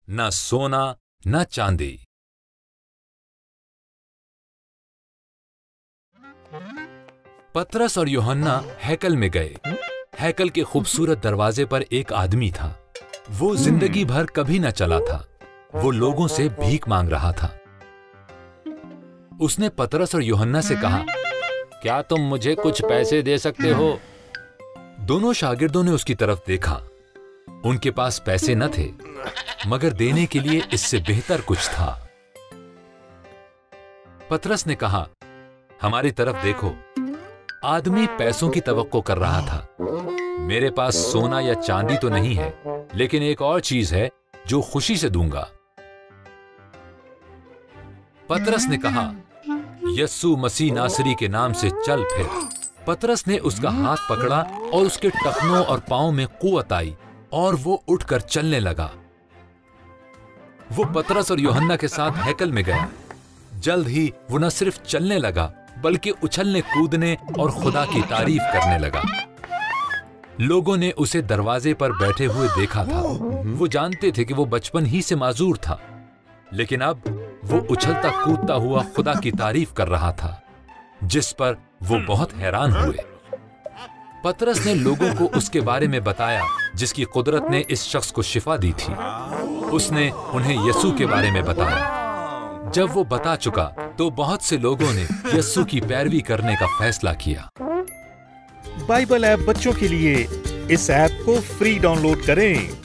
न सोना न चांदी। पतरस और यूहन्ना हैकल में गए। हैकल के खूबसूरत दरवाजे पर एक आदमी था। वो जिंदगी भर कभी न चला था। वो लोगों से भीख मांग रहा था। उसने पतरस और यूहन्ना से कहा, क्या तुम मुझे कुछ पैसे दे सकते हो? दोनों शागिर्दों ने उसकी तरफ देखा। उनके पास पैसे न थे, मगर देने के लिए इससे बेहतर कुछ था। पतरस ने कहा, हमारी तरफ देखो। आदमी पैसों की तवक्को कर रहा था। मेरे पास सोना या चांदी तो नहीं है, लेकिन एक और चीज है जो खुशी से दूंगा। पतरस ने कहा, यस्सु मसीह नासरी के नाम से चल फिर। पतरस ने उसका हाथ पकड़ा और उसके टखनों और पांव में कुव्वत आई और वो उठकर चलने लगा। वो पतरस और यूहन्ना के साथ हैकल में गया। जल्द ही वो न सिर्फ चलने लगा, बल्कि उछलने कूदने और खुदा की तारीफ करने लगा। लोगों ने उसे दरवाजे पर बैठे हुए देखा था। वो जानते थे कि वो बचपन ही से माजूर था, लेकिन अब वो उछलता कूदता हुआ खुदा की तारीफ कर रहा था, जिस पर वो बहुत हैरान हुए। पतरस ने लोगों को उसके बारे में बताया जिसकी कुदरत ने इस शख्स को शिफा दी थी। उसने उन्हें यीशु के बारे में बताया। जब वो बता चुका तो बहुत से लोगों ने यीशु की पैरवी करने का फैसला किया। बाइबल ऐप बच्चों के लिए, इस ऐप को फ्री डाउनलोड करें।